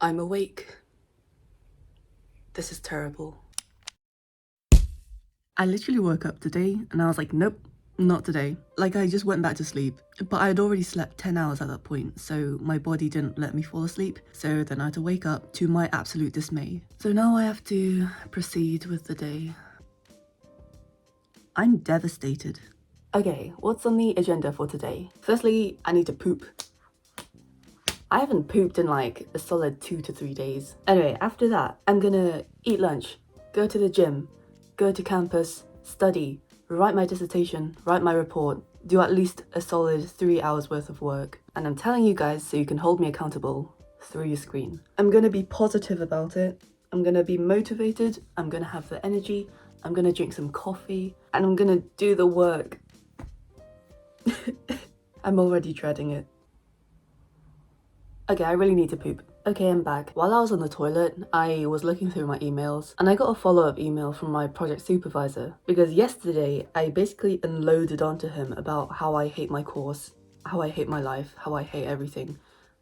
I'm awake. This is terrible. I literally woke up today and I was like, nope, not today. Like, I just went back to sleep. But I had already slept 10 hours at that point, so my body didn't let me fall asleep. So then I had to wake up, to my absolute dismay. So now I have to proceed with the day. I'm devastated. Okay, what's on the agenda for today? Firstly, I need to poop. I haven't pooped in like a solid 2 to 3 days. Anyway, after that, I'm gonna eat lunch, go to the gym, go to campus, study, write my dissertation, write my report, do at least a solid 3 hours worth of work. And I'm telling you guys so you can hold me accountable through your screen. I'm gonna be positive about it. I'm gonna be motivated. I'm gonna have the energy. I'm gonna drink some coffee and I'm gonna do the work. I'm already dreading it. Okay, I really need to poop. Okay, I'm back. While I was on the toilet, I was looking through my emails and I got a follow-up email from my project supervisor because yesterday I basically unloaded onto him about how I hate my course, how I hate my life, how I hate everything.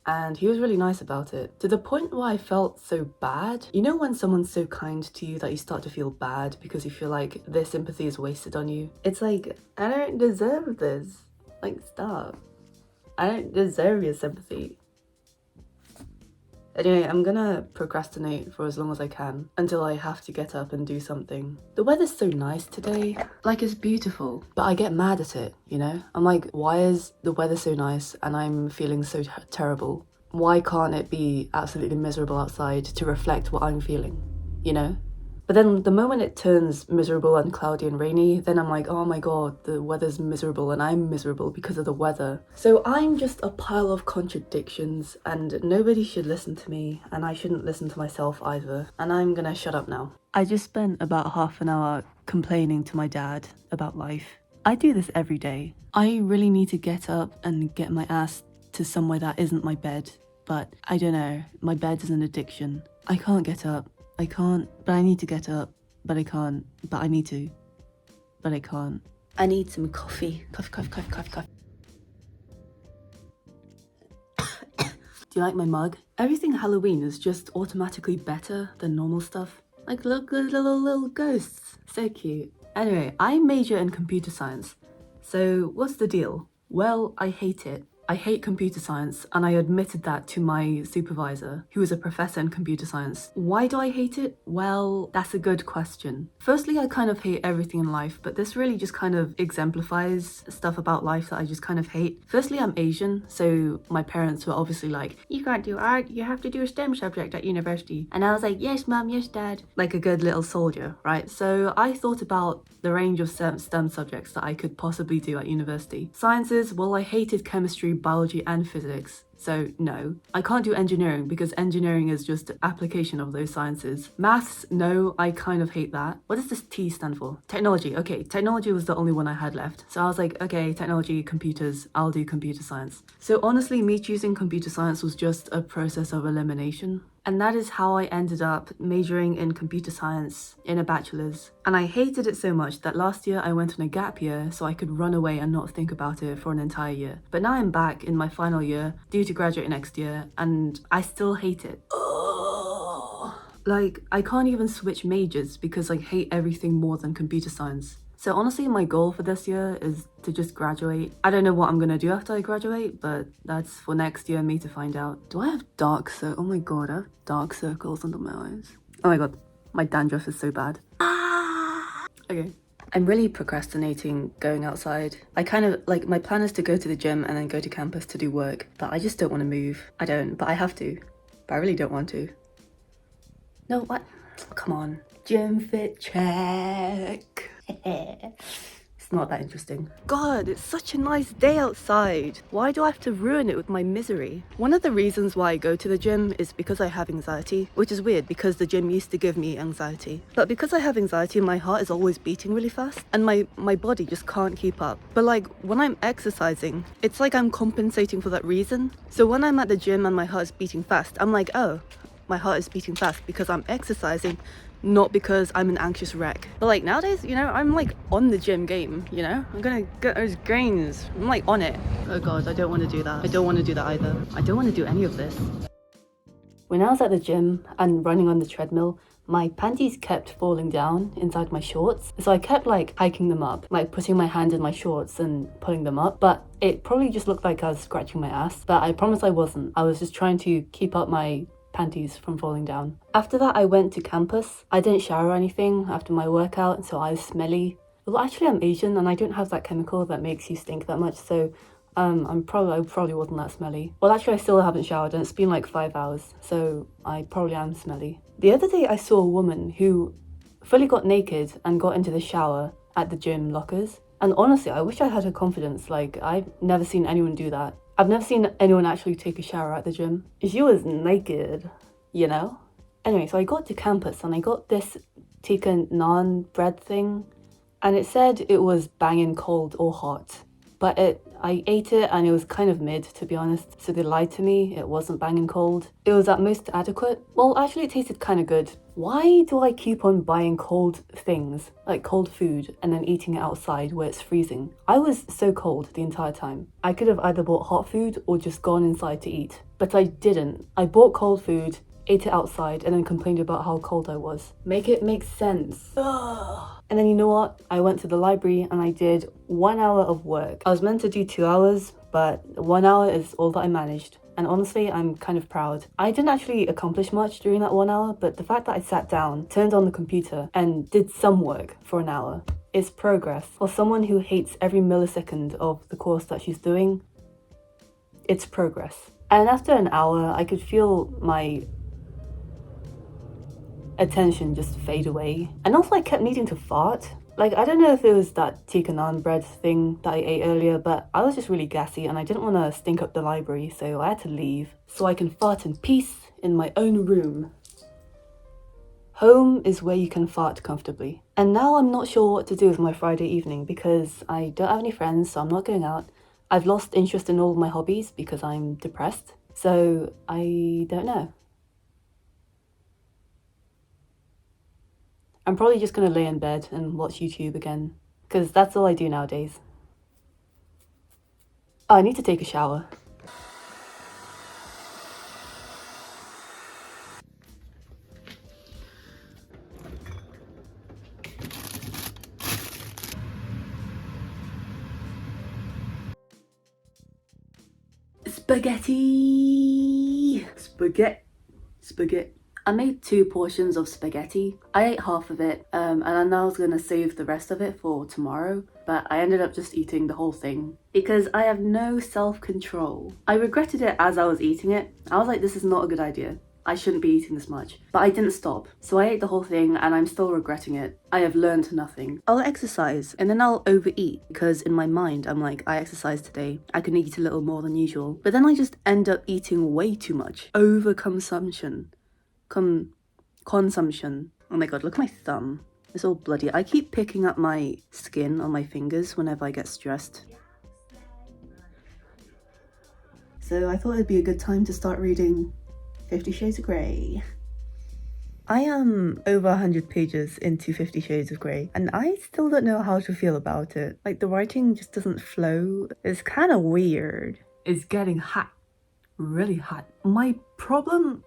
And he was really nice about it, to the point where I felt so bad. You know when someone's so kind to you that you start to feel bad because you feel like their sympathy is wasted on you? It's like, I don't deserve this. Like, stop. I don't deserve your sympathy. Anyway, I'm gonna procrastinate for as long as I can until I have to get up and do something. The weather's so nice today. Like, it's beautiful, but I get mad at it, you know? I'm like, why is the weather so nice and I'm feeling so terrible? Why can't it be absolutely miserable outside to reflect what I'm feeling, you know? But then the moment it turns miserable and cloudy and rainy, then I'm like, oh my god, the weather's miserable and I'm miserable because of the weather. So I'm just a pile of contradictions and nobody should listen to me and I shouldn't listen to myself either. And I'm gonna shut up now. I just spent about half an hour complaining to my dad about life. I do this every day. I really need to get up and get my ass to somewhere that isn't my bed. But I don't know, my bed is an addiction. I can't get up. I can't, but I need to get up. But I can't, but I need to. But I can't. I need some coffee. Coffee. Do you like my mug? Everything Halloween is just automatically better than normal stuff. Like little ghosts. So cute. Anyway, I major in computer science. So what's the deal? Well, I hate it. I hate computer science, and I admitted that to my supervisor, who is a professor in computer science. Why do I hate it? Well, that's a good question. Firstly, I kind of hate everything in life, but this really just kind of exemplifies stuff about life that I just kind of hate. Firstly, I'm Asian, so my parents were obviously like, you can't do art, you have to do a STEM subject at university. And I was like, yes, mum, yes, dad. Like a good little soldier, right? So I thought about the range of STEM subjects that I could possibly do at university. Sciences, well, I hated chemistry, biology and physics. So no, I can't do engineering because engineering is just application of those sciences. Maths, no, I kind of hate that. What does this T stand for? Technology. Okay, technology was the only one I had left. So I was like, okay, technology, computers, I'll do computer science. So honestly, me choosing computer science was just a process of elimination. And that is how I ended up majoring in computer science in a bachelor's. And I hated it so much that last year I went on a gap year so I could run away and not think about it for an entire year. But now I'm back in my final year, due to graduate next year, and I still hate it. Like, I can't even switch majors because I hate everything more than computer science. So honestly, my goal for this year is to just graduate. I don't know what I'm gonna do after I graduate, but that's for next year me to find out. Do I have dark circles? Oh my god, I have dark circles under my eyes. Oh my god, my dandruff is so bad. Okay. I'm really procrastinating going outside. I kind of, like, my plan is to go to the gym and then go to campus to do work, but I just don't want to move. I don't, but I have to. But I really don't want to. No, what? Oh, come on. Gym fit check. It's not that interesting. God, it's such a nice day outside. Why do I have to ruin it with my misery? One of the reasons why I go to the gym is because I have anxiety, which is weird because the gym used to give me anxiety. But because I have anxiety, my heart is always beating really fast and my body just can't keep up. But like when I'm exercising, it's like I'm compensating for that reason. So when I'm at the gym and my heart is beating fast, I'm like, oh, my heart is beating fast because I'm exercising, not because I'm an anxious wreck. But like nowadays, you know, I'm like on the gym game, you know? I'm gonna get those gains. I'm like on it. Oh god, I don't want to do that. I don't want to do that either. I don't want to do any of this. When I was at the gym and running on the treadmill, my panties kept falling down inside my shorts. So I kept like hiking them up, like putting my hand in my shorts and pulling them up. But it probably just looked like I was scratching my ass. But I promise I wasn't. I was just trying to keep up my panties from falling down. After that, I went to campus. I didn't shower or anything after my workout, so I was smelly. Well, actually, I'm Asian and I don't have that chemical that makes you stink that much, so I probably wasn't that smelly. Well, actually, I still haven't showered and it's been like 5 hours, so I probably am smelly. The other day, I saw a woman who fully got naked and got into the shower at the gym lockers. And honestly, I wish I had her confidence. Like, I've never seen anyone do that. I've never seen anyone actually take a shower at the gym. She was naked, you know? Anyway, so I got to campus and I got this tikka naan bread thing. And it said it was banging cold or hot. But I ate it and it was kind of mid, to be honest. So they lied to me, it wasn't banging cold. It was at most adequate. Well, actually it tasted kind of good. Why do I keep on buying cold things, like cold food, and then eating it outside where it's freezing? I was so cold the entire time. I could have either bought hot food or just gone inside to eat. But I didn't. I bought cold food, ate it outside, and then complained about how cold I was. Make it make sense. Ugh. And then you know what? I went to the library and I did 1 hour of work. I was meant to do 2 hours, but 1 hour is all that I managed. And honestly, I'm kind of proud. I didn't actually accomplish much during that 1 hour, but the fact that I sat down, turned on the computer, and did some work for an hour is progress. For someone who hates every millisecond of the course that she's doing, it's progress. And after an hour, I could feel my attention just fade away. And also I kept needing to fart. Like, I don't know if it was that tikka naan bread thing that I ate earlier, but I was just really gassy and I didn't want to stink up the library, so I had to leave so I can fart in peace in my own room. Home is where you can fart comfortably. And now I'm not sure what to do with my Friday evening because I don't have any friends, so I'm not going out. I've lost interest in all of my hobbies because I'm depressed, so I don't know. I'm probably just gonna lay in bed and watch YouTube again, because that's all I do nowadays. Oh, I need to take a shower. Spaghetti! Spaghetti. I made 2 portions of spaghetti. I ate half of it, and I know I was gonna save the rest of it for tomorrow, but I ended up just eating the whole thing because I have no self-control. I regretted it as I was eating it. I was like, this is not a good idea. I shouldn't be eating this much. But I didn't stop. So I ate the whole thing and I'm still regretting it. I have learned nothing. I'll exercise and then I'll overeat because in my mind I'm like, I exercised today. I can eat a little more than usual. But then I just end up eating way too much. Overconsumption. Consumption. Oh my god, look at my thumb. It's all bloody. I keep picking up my skin on my fingers whenever I get stressed. So I thought it'd be a good time to start reading 50 Shades of Grey. I am over 100 pages into 50 Shades of Grey and I still don't know how to feel about it. Like, the writing just doesn't flow. It's kind of weird. It's getting hot. Really hot. My problem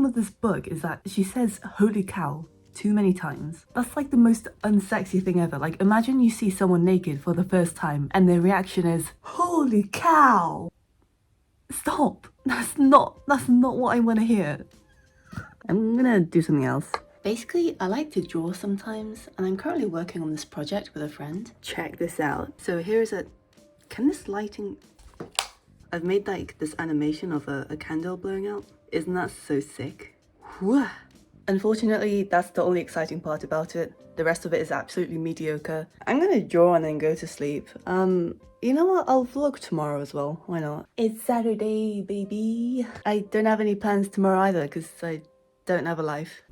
with this book is that she says holy cow too many times. That's like the most unsexy thing ever. Like, imagine you see someone naked for the first time and their reaction is holy cow. Stop. That's not what I want to hear. I'm gonna do something else. Basically, I like to draw sometimes, and I'm currently working on this project with a friend. Check this out. So here's can this lighting... I've made like this animation of a candle blowing out. Isn't that so sick? Whew. Unfortunately, that's the only exciting part about it. The rest of it is absolutely mediocre. I'm gonna draw and then go to sleep. You know what? I'll vlog tomorrow as well. Why not? It's Saturday, baby. I don't have any plans tomorrow either because I don't have a life.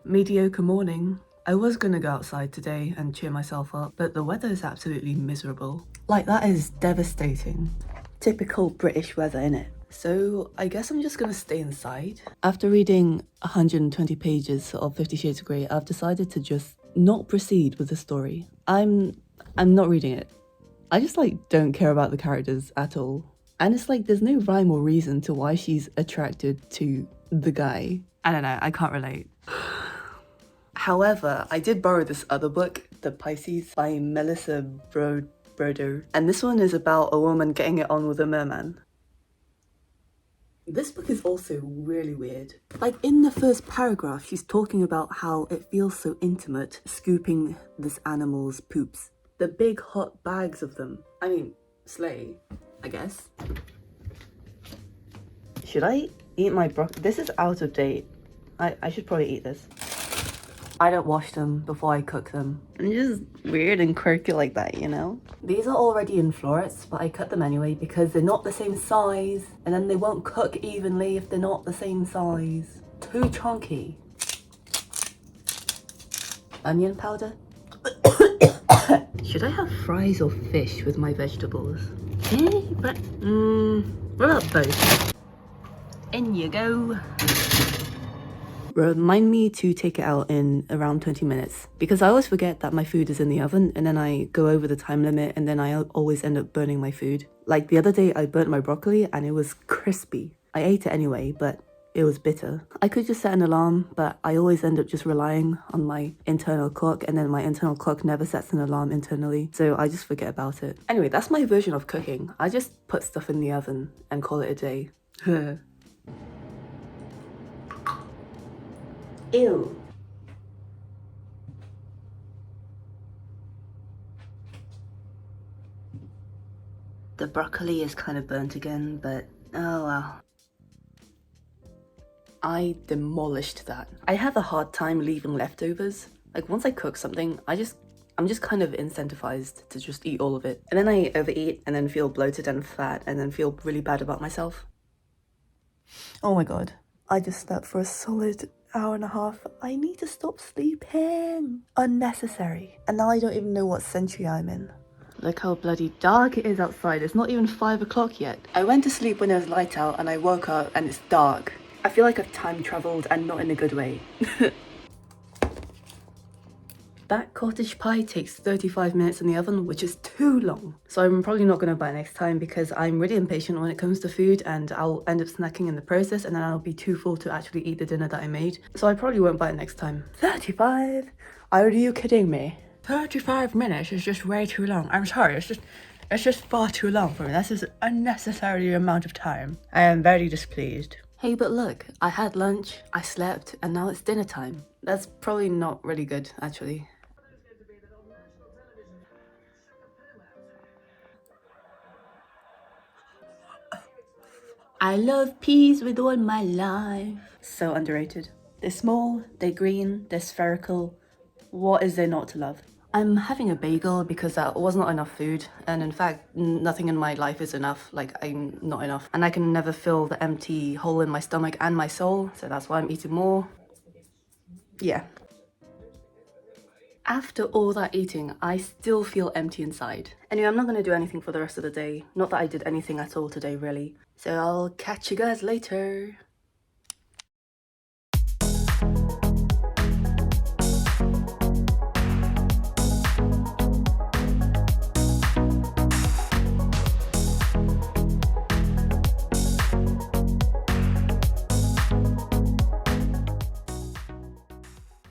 Mediocre morning. I was gonna go outside today and cheer myself up, but the weather is absolutely miserable. Like, that is devastating. Typical British weather, innit? So I guess I'm just gonna stay inside. After reading 120 pages of 50 Shades of Grey, I've decided to just not proceed with the story. I'm not reading it. I just don't care about the characters at all. And it's like there's no rhyme or reason to why she's attracted to the guy. I don't know, I can't relate. However, I did borrow this other book, The Pisces by Melissa Brodo. And this one is about a woman getting it on with a merman. This book is also really weird. Like in the first paragraph, she's talking about how it feels so intimate scooping this animal's poops. The big hot bags of them. I mean, slay, I guess. Should I eat my broccoli? This is out of date. I should probably eat this. I don't wash them before I cook them. I'm just weird and quirky like that, you know? These are already in florets, but I cut them anyway because they're not the same size, and then they won't cook evenly if they're not the same size. Too chunky. Onion powder? Should I have fries or fish with my vegetables? What about both? In you go. Remind me to take it out in around 20 minutes because I always forget that my food is in the oven and then I go over the time limit and then I always end up burning my food. Like the other day I burnt my broccoli and it was crispy. I ate it anyway, but it was bitter. I could just set an alarm, but I always end up just relying on my internal clock and then my internal clock never sets an alarm internally, so I just forget about it. Anyway, that's my version of cooking. I just put stuff in the oven and call it a day. Ew. The broccoli is kind of burnt again, but oh well. I demolished that. I have a hard time leaving leftovers. Like once I cook something, I'm just kind of incentivized to just eat all of it. And then I overeat and then feel bloated and fat and then feel really bad about myself. Oh my god. I just slept for a solid hour and a half. I need to stop sleeping. Unnecessary. And now I don't even know what century I'm in. Look how bloody dark it is outside. It's not even 5 o'clock yet. I went to sleep when it was light out and I woke up and it's dark. I feel like I've time traveled and not in a good way. That cottage pie takes 35 minutes in the oven, which is too long. So I'm probably not going to buy it next time because I'm really impatient when it comes to food and I'll end up snacking in the process and then I'll be too full to actually eat the dinner that I made. So I probably won't buy it next time. 35? Are you kidding me? 35 minutes is just way too long. I'm sorry, it's just far too long for me. That's just an unnecessary amount of time. I am very displeased. Hey, but look, I had lunch, I slept, and now it's dinner time. That's probably not really good, actually. I love peas with all my life. So underrated. They're small, they're green, they're spherical. What is there not to love? I'm having a bagel because that was not enough food. And in fact, nothing in my life is enough. Like, I'm not enough. And I can never fill the empty hole in my stomach and my soul. So that's why I'm eating more. Yeah. After all that eating, I still feel empty inside. Anyway, I'm not going to do anything for the rest of the day. Not that I did anything at all today, really. So I'll catch you guys later.